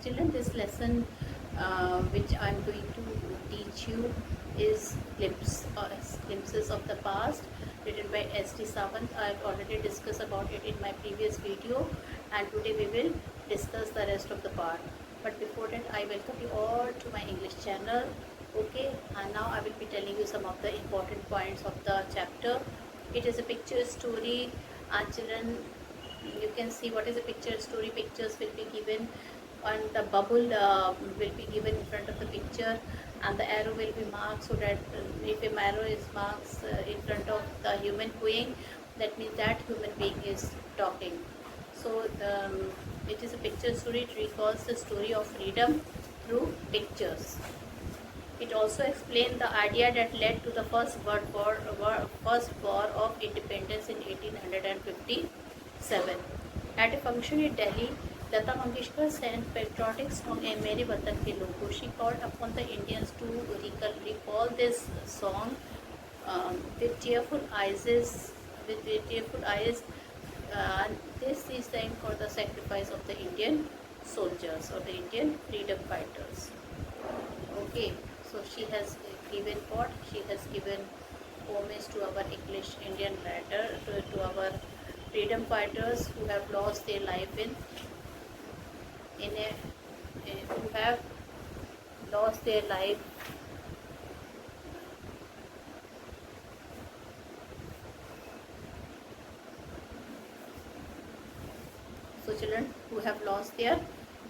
children, this lesson which I'm going to teach you is Glimpses of the Past, written by S.D. Sawant. I've already discussed about it in my previous video, and today we will discuss the rest of the part. But before that, I welcome you all to my English channel. Okay, and now I will be telling you some of the important points of the chapter. It is a picture story, and children, you can see what is a picture story. Pictures will be given, and the bubble will be given in front of the picture, and the arrow will be marked, so that if a arrow is marked in front of the human being, that means that human being is talking. So it is a picture story. It recalls the story of freedom through pictures. It also explained the idea that led to the first war of independence in 1857. At a function in Delhi, Lata Mangeshkar sang patriotic song "A Mere Watan Ke Logo." She called upon the Indians to recall this song with tearful eyes. This is sang for the sacrifice of the Indian soldiers or the Indian freedom fighters. Okay, so she has given what? She has given homage to our English Indian writer, to our freedom fighters who have lost their life who have lost their life so children who have lost their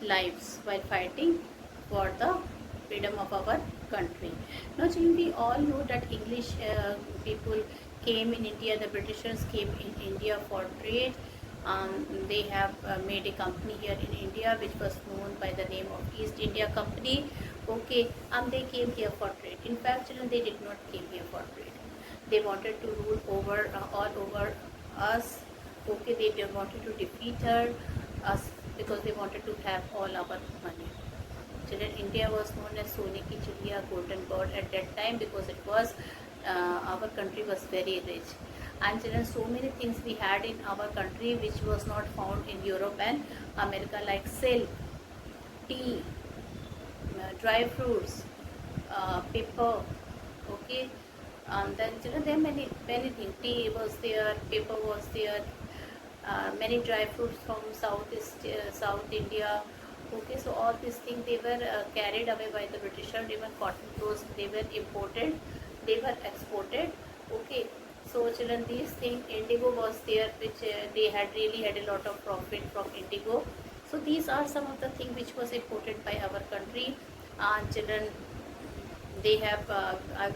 lives while fighting for the freedom of our country. Now children, we all know that English people came in India, the Britishers came in India for trade. They have made a company here in India which was known by the name of East India Company. Okay, they came here for trade. In fact children, they did not came here for trade. They wanted to rule over all over us. Okay, they wanted to defeat us because they wanted to have all our money. Children, India was known as Sone ki Chidiya, golden bird at that time, because it was our country was very rich. And children, so many things we had in our country which was not found in Europe and America, like silk, tea, dry fruits, paper. Okay, then children, there are many things. Tea was there, paper was there, many dry fruits from South India. Okay, so all these things they were carried away by the Britishers. Even cotton clothes they were imported, they were exported. Okay, so children, these things, indigo was there, which they had really had a lot of profit from indigo. So these are some of the things which was imported by our country. And children, they have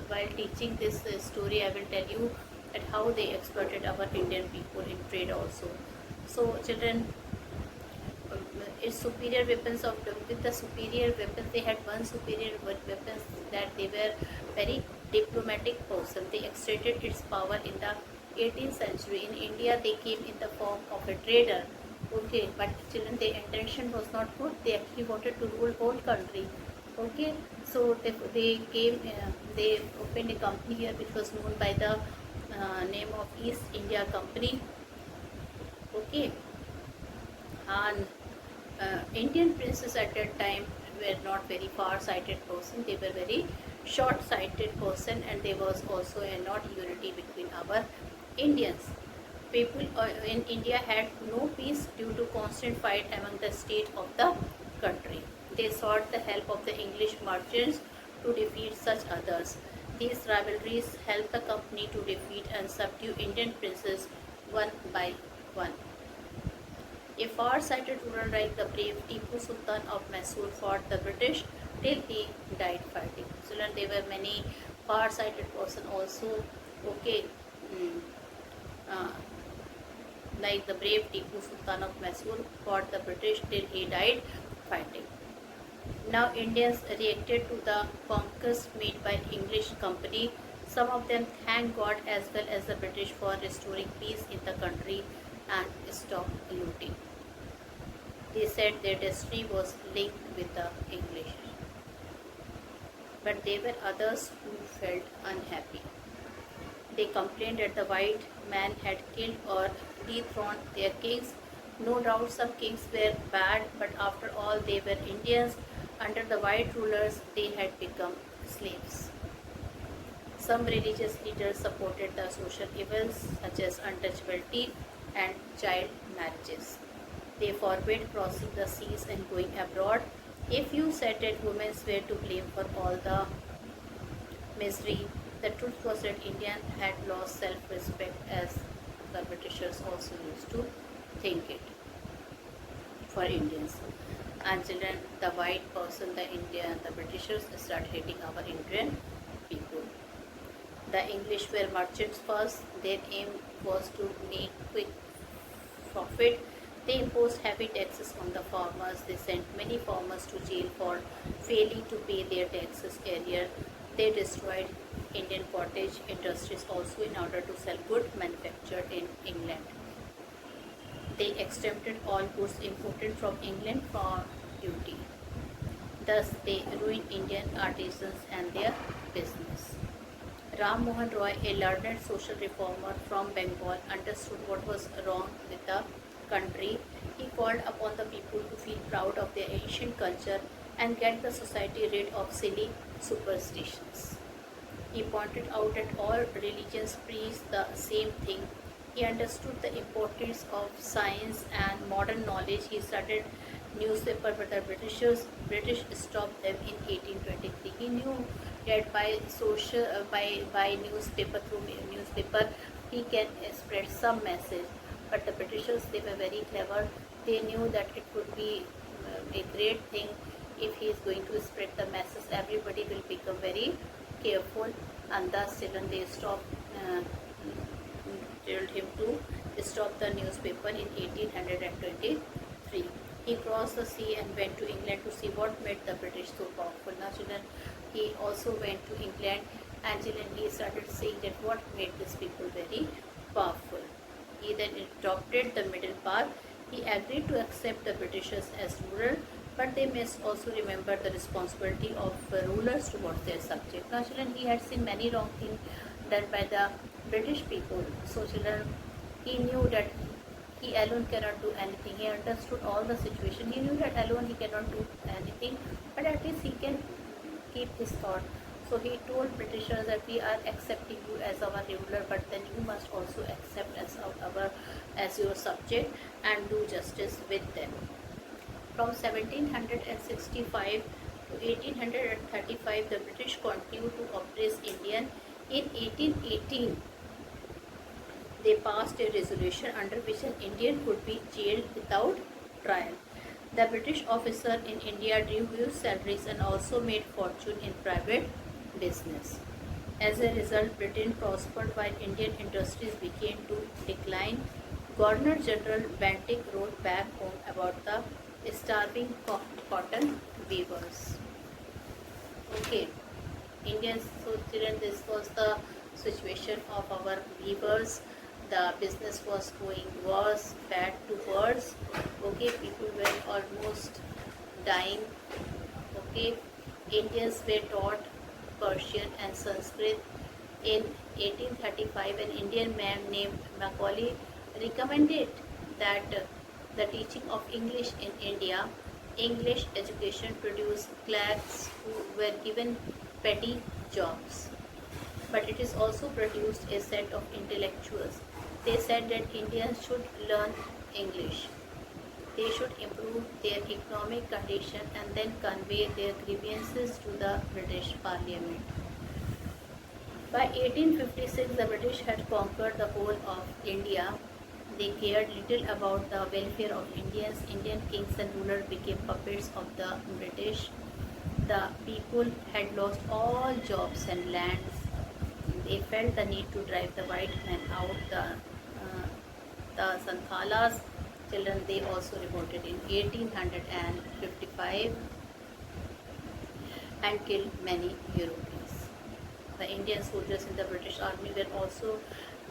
while teaching this story, I will tell you that how they exploited our Indian people in trade also. So children, its superior weapons with the superior weapons, they had one superior weapons, that they were very diplomatic person. They exerted its power in the 18th century. In India, they came in the form of a trader. Okay, but children, their intention was not good. They actually wanted to rule whole country. Okay, so they came, they opened a company here which was known by the name of East India Company. Okay, and Indian princes at that time were not very far-sighted person. They were very short-sighted person, and there was also a not unity between our Indians. People in India had no peace due to constant fight among the state of the country. They sought the help of the English merchants to defeat such others. These rivalries helped the company to defeat and subdue Indian princes one by one. A far-sighted ruler like the brave Tipu Sultan of Mysore fought the British till he died fighting. So there were many far-sighted person also. Okay, like the brave Tipu Sultan of Mysore fought the British till he died fighting. Now Indians reacted to the conquest made by English company. Some of them thanked God as well as the British for restoring peace in the country and stop looting. They said their destiny was linked with the English. But there were others who felt unhappy. They complained that the white man had killed or dethroned their kings No doubt some kings were bad, but after all they were Indians. Under the white rulers they had become slaves. Some religious leaders supported the social evils such as untouchability and child marriages. They forbade crossing the seas and going abroad. A few said that women were to blame for all the misery. The truth was that India had lost self-respect as the Britishers also used to think it for Indians. Until then, the white person, the Indian, the Britishers started hating our Indian people. The English were merchants first. Their aim was to make quick profit. They imposed heavy taxes on the farmers. They sent many farmers to jail for failing to pay their taxes earlier. They destroyed Indian cottage industries also in order to sell goods manufactured in England. They exempted all goods imported from England from duty. Thus, they ruined Indian artisans and their business. Ram Mohan Roy, a learned social reformer from Bengal, understood what was wrong with the country. He called upon the people to feel proud of their ancient culture and get the society rid of silly superstitions. He pointed out that all religions preach the same thing. He understood the importance of science and modern knowledge. He started newspaper, but the British stopped them in 1823. He knew that by newspaper, through newspaper, he can spread some message. But the Britishers, they were very clever. They knew that it would be a great thing if he is going to spread the message. Everybody will become very careful, and thus children they stopped. Told him to stop the newspaper in 1823. He crossed the sea and went to England to see what made the British so powerful. Now children, he also went to England, and children he started seeing that what made these people very powerful. He then adopted the middle path. He agreed to accept the Britishers as ruler, but they must also remember the responsibility of rulers towards their subject. Now children, he had seen many wrong things done by the British people. So children, he knew that he alone cannot do anything. He understood all the situation. He knew that alone he cannot do anything, but at least he can keep his thought. So he told Britishers that we are accepting you as our ruler, but then you must also accept as your subject and do justice with them. From 1765 to 1835, the British continued to oppress India. In 1818, they passed a resolution under which an Indian could be jailed without trial. The British officer in India drew huge salaries and also made fortune in private business. As a result, Britain prospered while Indian industries began to decline. Governor General Bentinck wrote back home about the starving cotton weavers. Okay, Indians, so children, this was the situation of our weavers. The business was going worse, bad to worse. Okay, people were almost dying. Okay, Indians were taught Persian and Sanskrit. In 1835, an Indian man named Macaulay recommended that the teaching of English in India, English education produced clerks who were given petty jobs. But it is also produced a set of intellectuals. They said that Indians should learn English. They should improve their economic condition and then convey their grievances to the British Parliament. By 1856, the British had conquered the whole of India. They cared little about the welfare of Indians. Indian kings and rulers became puppets of the British. The people had lost all jobs and lands. They felt the need to drive the white men out. The Santhalas children, they also revolted in 1855 and killed many Europeans. The Indian soldiers in the British army were also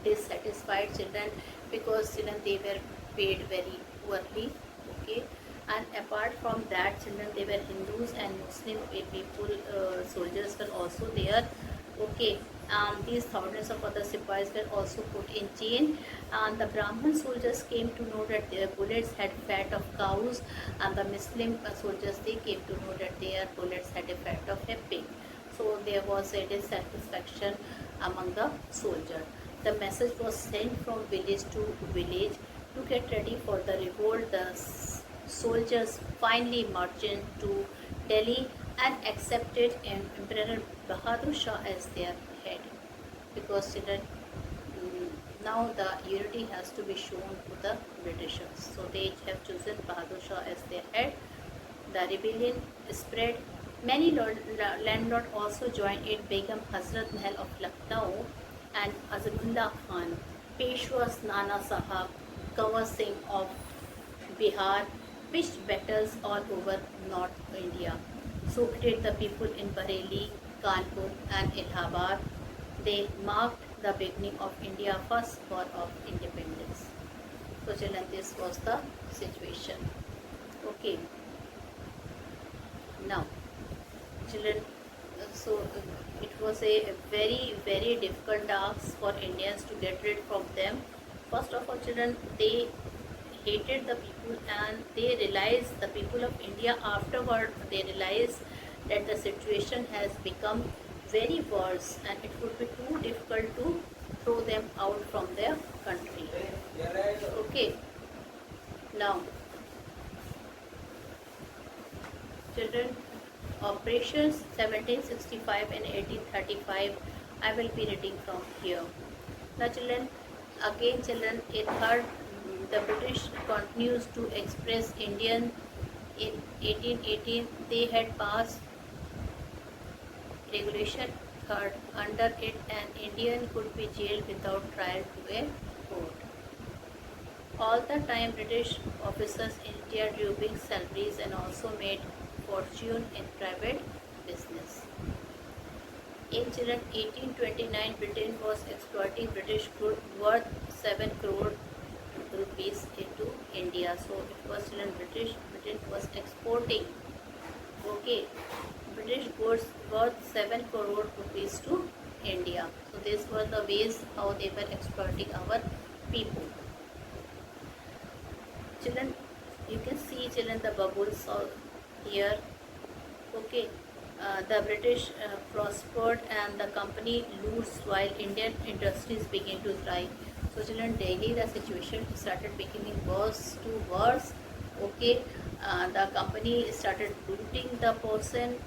dissatisfied children, because children they were paid very poorly. Okay, and apart from that children, they were Hindus and Muslim people, soldiers were also there. Okay, These thousands of other Sipais were also put in jail, and the Brahmin soldiers came to know that their bullets had fat of cows, and the Muslim soldiers, they came to know that their bullets had a fat of a pig. So there was a dissatisfaction among the soldiers. The message was sent from village to village to get ready for the revolt. The soldiers finally marched to Delhi and accepted Emperor Bahadur Shah as their head, because children, now the unity has to be shown to the Britishers. So they have chosen Bahadur Shah as their head. The rebellion spread. Many landlords also joined it. Begum Hazrat Mahal of Lucknow and Azimullah Khan, Peshwas Nana Sahab, Kanwar Singh of Bihar pitched battles all over North India. So did the people in Bareilly, Kanpur and Allahabad. They marked the beginning of India's first war of independence. So children, this was the situation. Okay. Now, children, it was a very difficult task for Indians to get rid from them. First of all, children, they hated the people, and they realized, the people of India afterward, they realized that the situation has become very worse and it would be too difficult to throw them out from their country. Okay. Now, children, operations 1765 and 1835, I will be reading from here. Now children, again children, a third, the British continues to express Indian. In 1818 they had passed regulation third. Under it, an Indian could be jailed without trial to a court. All the time British officers in India drew big salaries and also made fortune in private business. In 1829, Britain was exporting British goods worth 7 crore rupees into India. So it was Britain was exporting, okay, British goods worth 7 crore rupees to India. So these were the ways how they were exploiting our people. Children, you can see children the bubbles here. Okay, the British prospered and the company loots while Indian industries begin to thrive. So children, daily the situation started becoming worse to worse. Okay, the company started looting the person.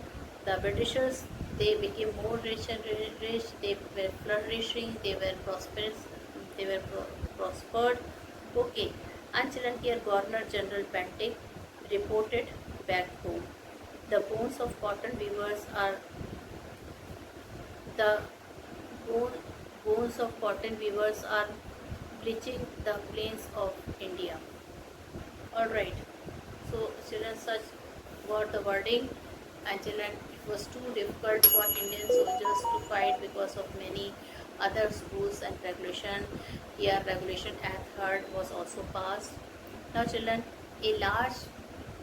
The Britishers, they became more rich and rich. They were flourishing. They were prosperous. They were prospered. Okay, and children, here Governor General Bentinck reported back home. The bones of cotton weavers are the bones of cotton weavers are bleaching the plains of India. Alright, so children, such were the wording, and children, it was too difficult for Indian soldiers to fight because of many other rules and regulation. Here Regulation Act 3rd was also passed. Now children, a large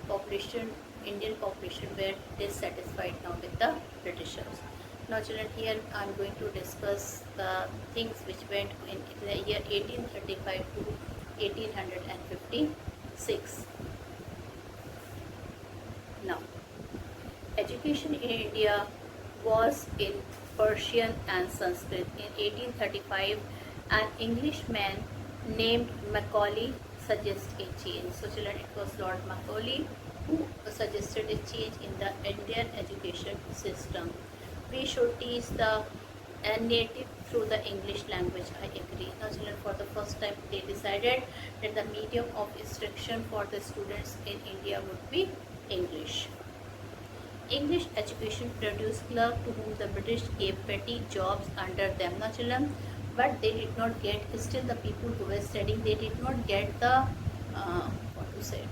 population, Indian population, were dissatisfied now with the Britishers. Now children, here I am going to discuss the things which went in the year 1835 to 1856. Now, education in India was in Persian and Sanskrit. In 1835, an Englishman named Macaulay suggested a change. So children, it was Lord Macaulay who suggested a change in the Indian education system. We should teach the native through the English language. I agree. Now children, for the first time they decided that the medium of instruction for the students in India would be English. English education produced clerks to whom the British gave petty jobs under them. Now children, but they did not get, still the people who were studying, they did not get the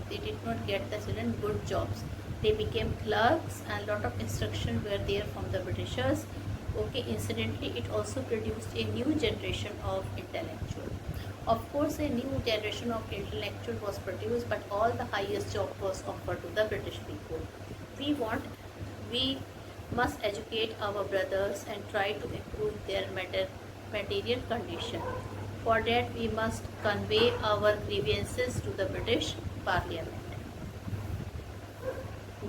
they did not get the children good jobs. They became clerks and lot of instruction were there from the Britishers. Okay, incidentally it also produced a new generation of intellectual. Of course, a new generation of intellectual was produced, but all the highest job was offered to the British people. We must educate our brothers and try to improve their material condition. For that, we must convey our grievances to the British Parliament.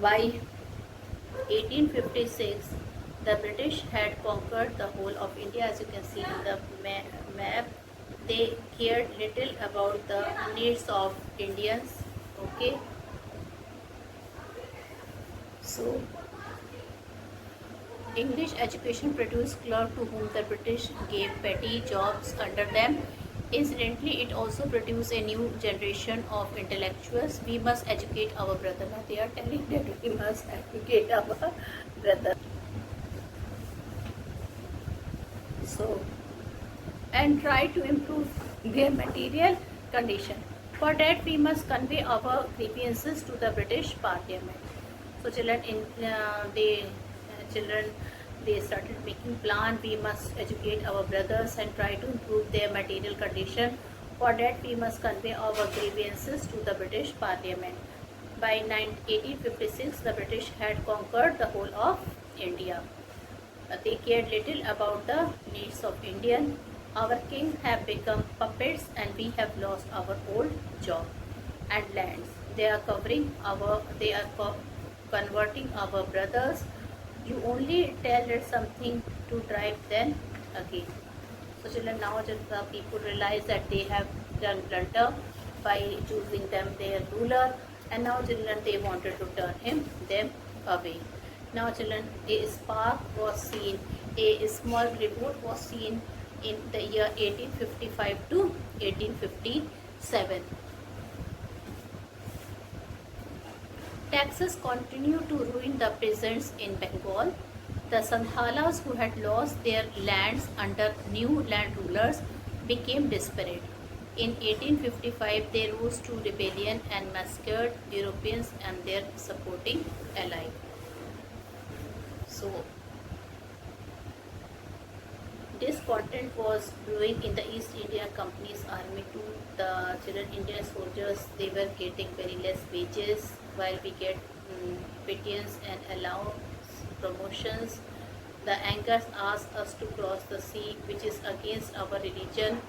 By 1856, the British had conquered the whole of India. As you can see in the map, they cared little about the needs of Indians. Okay, so English education produced clerks to whom the British gave petty jobs under them. Incidentally, it also produced a new generation of intellectuals. We must educate our brother. Now they are telling that we must educate our brother. So, and try to improve their material condition. For that, we must convey our grievances to the British Parliament. So, children they started making plan. We must educate our brothers and try to improve their material condition. For that, we must convey our grievances to the British Parliament. By 1856, the British had conquered the whole of India. They cared little about the needs of Indian. Our king have become puppets and we have lost our old job and lands. They are converting our brothers. You only tell that something to drive them again. So children, now just the people realize that they have done blunder by choosing them their ruler, and now children they wanted to turn them away. Now children, a spark was seen, a small revolt was seen in the year 1855 to 1857. Taxes continue to ruin the peasants in Bengal. The Santhalas who had lost their lands under new land rulers became desperate. In 1855, they rose to rebellion and massacred Europeans and their supporting allies. So, discontent was brewing in the East India Company's army too. The children Indian soldiers, they were getting very less wages while we get pittance and allowance promotions. The Angers asked us to cross the sea, which is against our religion.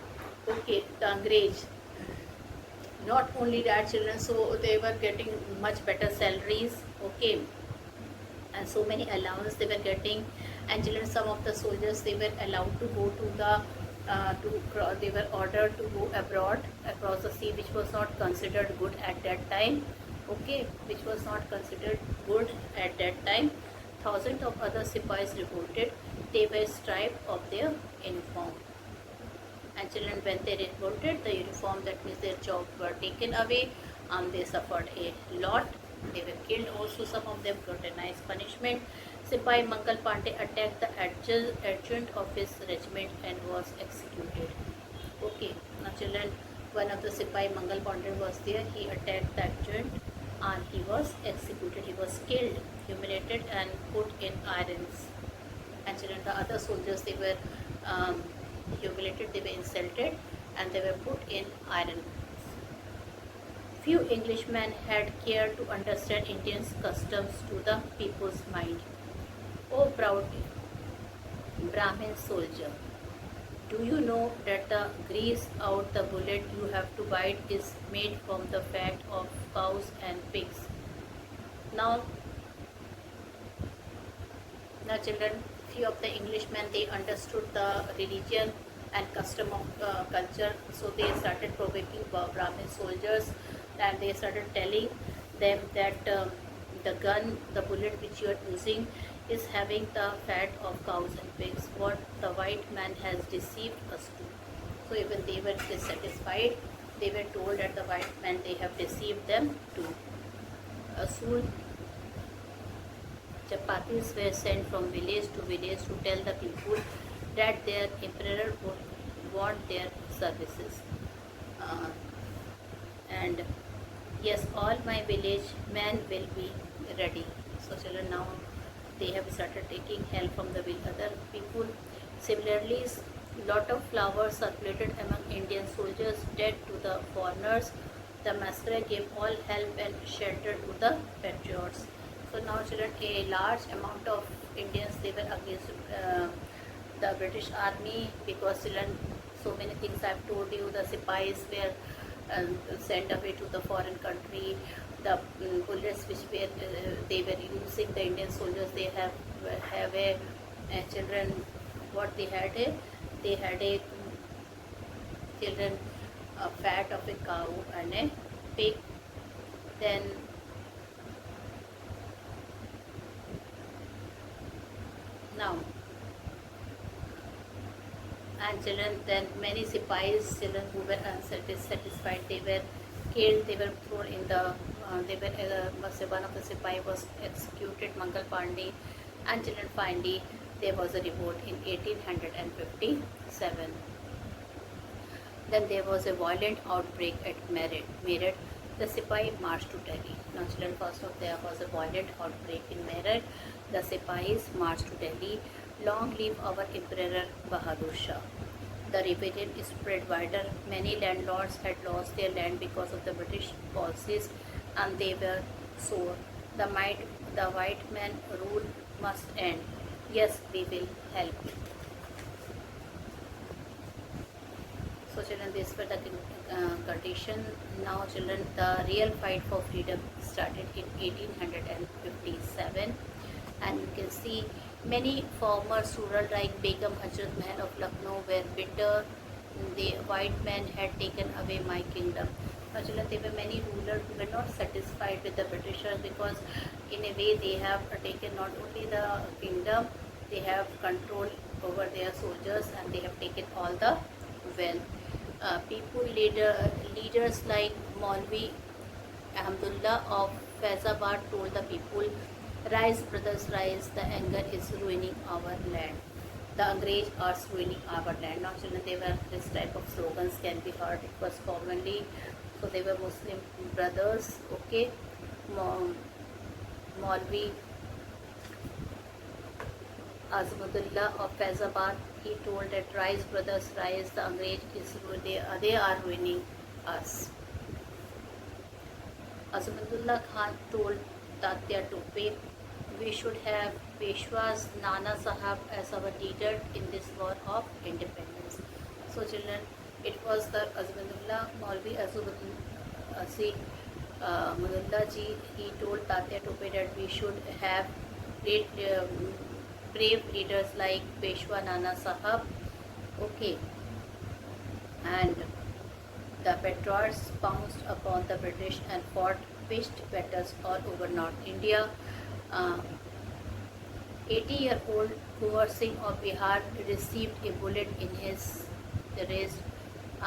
Okay, the Angrez. Not only that, children, so they were getting much better salaries. Okay, and so many allowance they were getting. And children, some of the soldiers, they were allowed to go to the they were ordered to go abroad across the sea, which was not considered good at that time. Okay, which was not considered good at that time. Thousands of other Sipais revolted. They were stripped of their uniform. And children, when they revolted, the uniform, that means their job, were taken away. They suffered a lot. They were killed also. Some of them got a nice punishment. Sipai Mangal Pandey attacked the adjutant of his regiment and was executed. Okay, now children, one of the Sipai Mangal Pandey was there. He attacked the adjutant and he was executed. He was killed, humiliated and put in irons. And children, the other soldiers, they were humiliated, they were insulted and they were put in irons. Few Englishmen had cared to understand Indians' customs to the people's mind. O proud Brahmin soldier, do you know that the grease out the bullet you have to bite is made from the fat of cows and pigs? Now children, few of the Englishmen, they understood the religion and custom of culture, so they started provoking Brahmin soldiers and they started telling them that the gun, the bullet which you are using is having the fat of cows and pigs. What the white man has deceived us to. So even they were dissatisfied. They were told that the white man, they have deceived them too. Soon chapatis were sent from village to village to tell the people that their emperor would want their services. And yes, all my village men will be ready. So children, now they have started taking help from the other people. Similarly, lot of flowers circulated among Indian soldiers dead to the foreigners. The massacre gave all help and shelter to the patriots. So now children, a large amount of Indians, they were against the British Army, because children, so many things I've told you. The Sipais were sent away to the foreign country. The bullets which were they were using, the Indian soldiers, they have a children, what they had a children, a fat of a cow and a pig. Then now, and children, then many Sipais, children who were unsatisfied, they were killed, they were thrown in the one of the Sipai was executed, Mangal Pandey. And children, finally there was a revolt in 1857. Then there was a violent outbreak at Meerut. The Sipai marched to Delhi. Now children, first of there was a violent outbreak in Meerut. The Sipais marched to Delhi. Long live our Emperor Bahadur Shah. The rebellion spread wider. Many landlords had lost their land because of the British policies, and they were sore. The white man rule must end. Yes, we will help. So children, these were the condition. Now children, the real fight for freedom started in 1857, and you can see many former rulers like Begum Hajrat Mahal of Lucknow were bitter. The white man had taken away my kingdom. Now children, there were many rulers who were not satisfied with the Britishers, because in a way they have taken not only the kingdom, they have control over their soldiers, and they have taken all the wealth. Leaders like Maulvi Alhamdulillah of Faizabad told the people, "Rise, brothers, rise! The anger is ruining our land. The Angrez are ruining our land." Now, children, they were this type of slogans can be heard. It was commonly, so they were Muslim brothers. Okay, Maulvi Azmudullah of Faizabad, he told that, "Rise, brothers, rise! The Angrez is they are ruining us." Azmudullah Khan told Tatya Tope, "We should have Peshwa's Nana Sahab as our leader in this war of independence." So children, it was the Azmudullah Maulvi Azmudullah ji, he told Tatya Tope that we should have great brave leaders like Peshwa Nana Sahab. Okay, and the patriots pounced upon the British and fought pitched battles all over North India. 80-year-old Kunwar Singh of Bihar received a bullet in his wrist,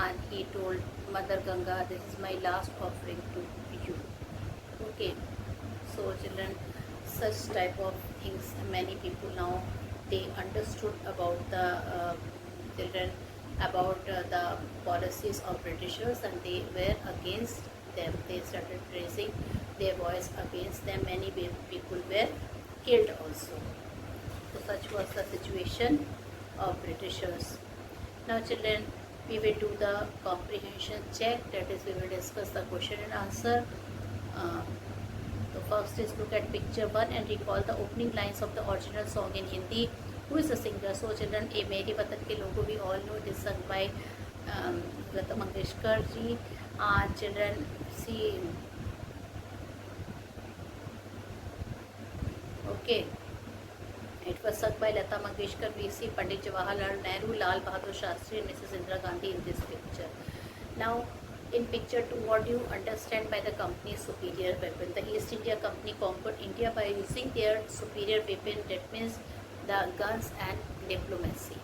and he told Mother Ganga, "This is my last offering to you." Okay, so children, such type of things, many people now they understood about the children, about the policies of Britishers, and they were against them. They started raising their voice against them. Many people were killed also. So such was the situation of Britishers. Now children, we will do the comprehension check, that is we will discuss the question and answer. So first is look at picture 1 and recall the opening lines of the original song in Hindi. Who is the singer? So children, A Meri Watan Ke Logo, we all know it is sung by Lata Mangeshkar ji. Children, see, okay, it was sung by Lata Mangeshkar, V.C. Pandit Jawaharlal Nehru, Lal Bahadur Shastri, and Mrs. Indira Gandhi in this picture. Now, in picture 2, what do you understand by the company's superior weapon? The East India Company conquered India by using their superior weapon, that means the guns and diplomacy.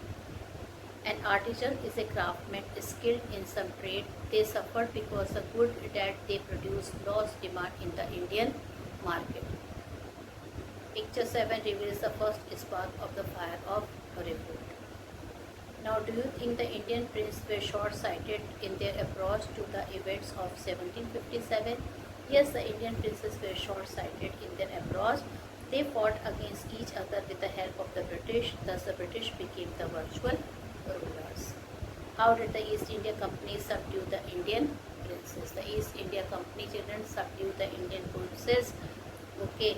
An artisan is a craftsman skilled in some trade. They suffered because the good that they produced lost demand in the Indian market. Picture 7 reveals the first spark of the fire of revolt. Now, do you think the Indian princes were short-sighted in their approach to the events of 1757? Yes, the Indian princes were short-sighted in their approach. They fought against each other with the help of the British. Thus, the British became the virtual rulers. How did the East India Company subdue the Indian princes? The East India Company children subdued the Indian princes. Okay,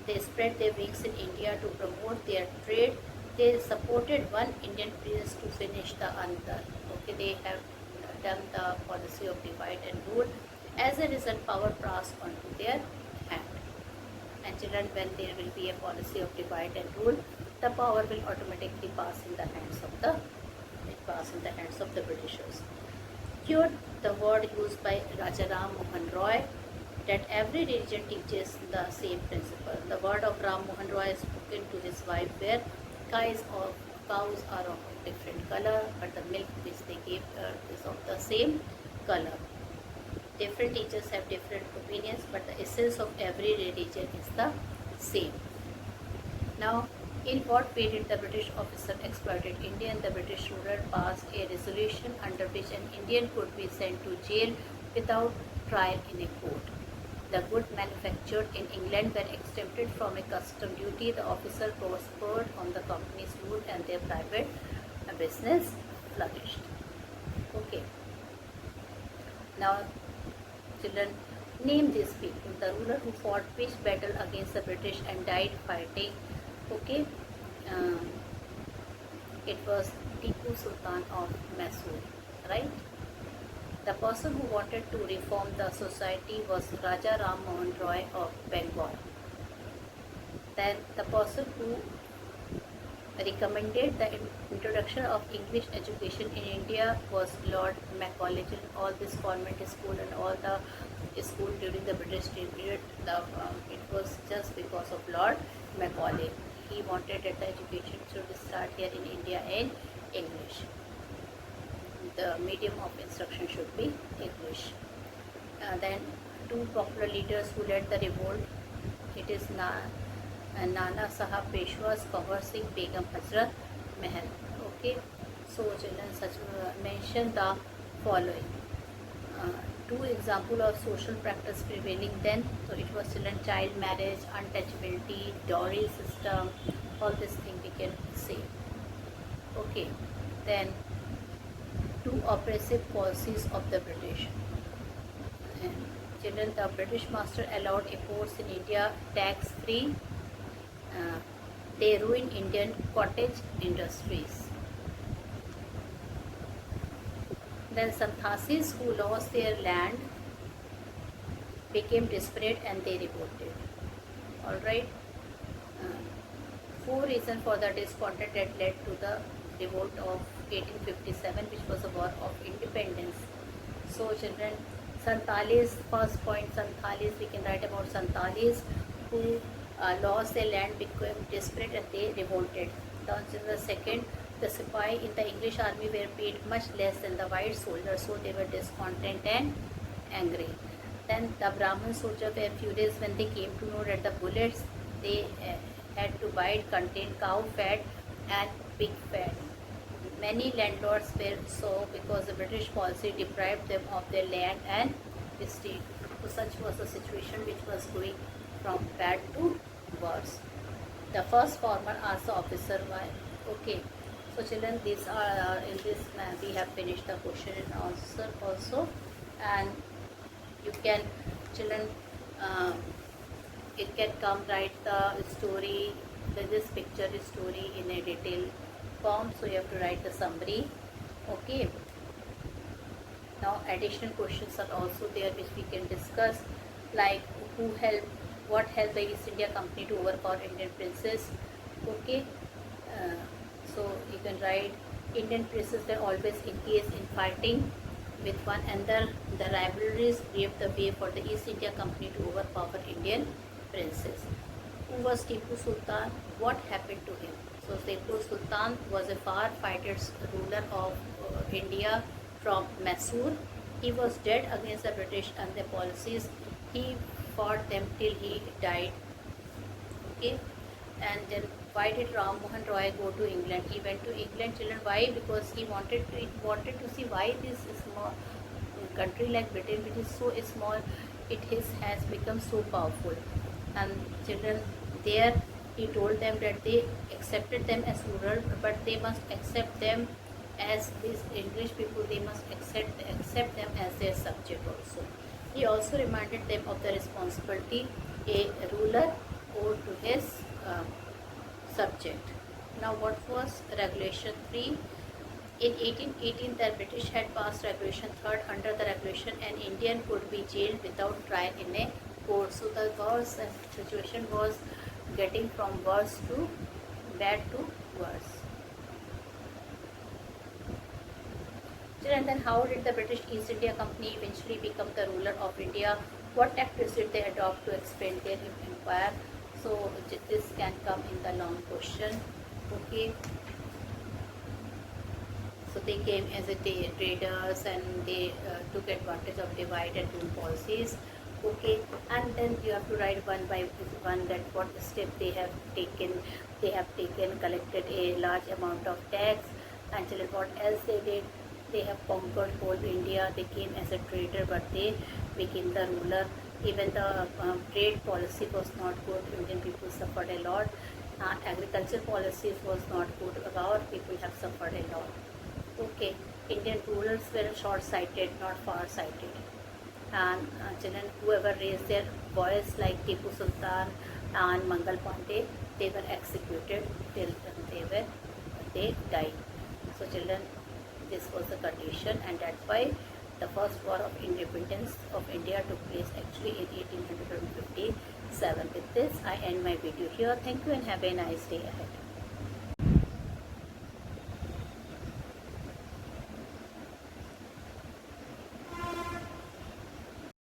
They spread their wings in India to promote their trade. They supported one Indian prince to finish the Antar. Okay, they have done the policy of divide and rule. As a result, power passed on to their hand. And children, when there will be a policy of divide and rule, the power will automatically pass in the hands of the Britishers. Here, the word used by Raja Ram Mohan Roy, that every religion teaches the same principle. The word of Ram Mohan Roy is spoken to his wife where cows are of different color, but the milk which they give is of the same color. Different teachers have different opinions, but the essence of every religion is the same. Now, in what way did the British officer exploited Indian? The British ruler passed a resolution under which an Indian could be sent to jail without trial in a court. The goods manufactured in England were exempted from a custom duty. The officer prospered on the company's rule and their private business flourished. Okay. Now, children, name these people. The ruler who fought which battle against the British and died fighting. Okay. It was Tipu Sultan of Mysore, right? The person who wanted to reform the society was Raja Ram Mohan Roy of Bengal. Then the person who recommended the introduction of English education in India was Lord Macaulay. All this convent school and all the school during the British period, it was just because of Lord Macaulay. He wanted that the education should start here in India in English. The medium of instruction should be English. Then two popular leaders who led the revolt, it is Nana Sahab Peshwas, Kanwar Singh, Begum Hazrat Mahal. Okay, so children, such mention the following. Two examples of social practice prevailing then. So it was children child marriage, untouchability, dowry system, all this thing we can say. Okay, then two oppressive policies of the British. And children, the British master allowed imports in India tax-free. They ruined Indian cottage industries. Then Santhasis who lost their land became desperate and they revolted. Alright. Four reasons for the discontent that led to the revolt of 1857, which was a war of independence. So children, Santalis, first point, Santalis, we can write about Santalis who lost their land, became desperate and they revolted. Then the second, the Sipahi in the English army were paid much less than the white soldiers, so they were discontent and angry. Then the Brahmin soldiers were furious when they came to know that the bullets they had to buy contained cow fat and pig fat. Many landlords were so because the British policy deprived them of their land and estate. So such was the situation which was going from bad to worse. The first farmer asked the officer why. Okay. So children, these are in this we have finished the question and answer also, and you can children it can come write the story, this picture story in a detailed form, so you have to write the summary. Okay. Now additional questions are also there which we can discuss, like what helped the East India Company to overpower Indian princes. Okay. So you can write Indian princes were always engaged in fighting with one another. The rivalries paved the way for the East India Company to overpower Indian princes. Who was Tipu Sultan? What happened to him? So Tipu Sultan was a far-fighted ruler of India from Mysore. He was dead against the British and their policies. He fought them till he died. Okay, and then why did Ram Mohan Roy go to England? He went to England, children. Why? Because he wanted to see why this small country like Britain, which is so small, has become so powerful. And children, there he told them that they accepted them as rural, but they must accept them as these English people. They must accept them as their subject also. He also reminded them of the responsibility a ruler owed to his subject. Now, what was Regulation 3? In 1818, the British had passed Regulation 3rd. Under the regulation, an Indian could be jailed without trial in a court. So the situation was getting from worse to bad to worse. And then how did the British East India Company eventually become the ruler of India? What tactics did they adopt to expand their empire? So this can come in the long question. Okay. So they came as a traders, and they took advantage of divide and rule policies. Okay, and then you have to write one by one that what step they have taken. They have taken, collected a large amount of tax, and tell what else they did. They have conquered whole India. They came as a trader, but they became the ruler. Even the trade policy was not good. Indian people suffered a lot. Agriculture policies was not good. Our people have suffered a lot. Okay, Indian rulers were short-sighted, not far-sighted. And children, whoever raised their voice like Tipu Sultan and Mangal Pandey, they were executed till they died. So children, this was the condition, and that's why the first war of independence of India took place actually in 1857. With this, I end my video here. Thank you and have a nice day ahead.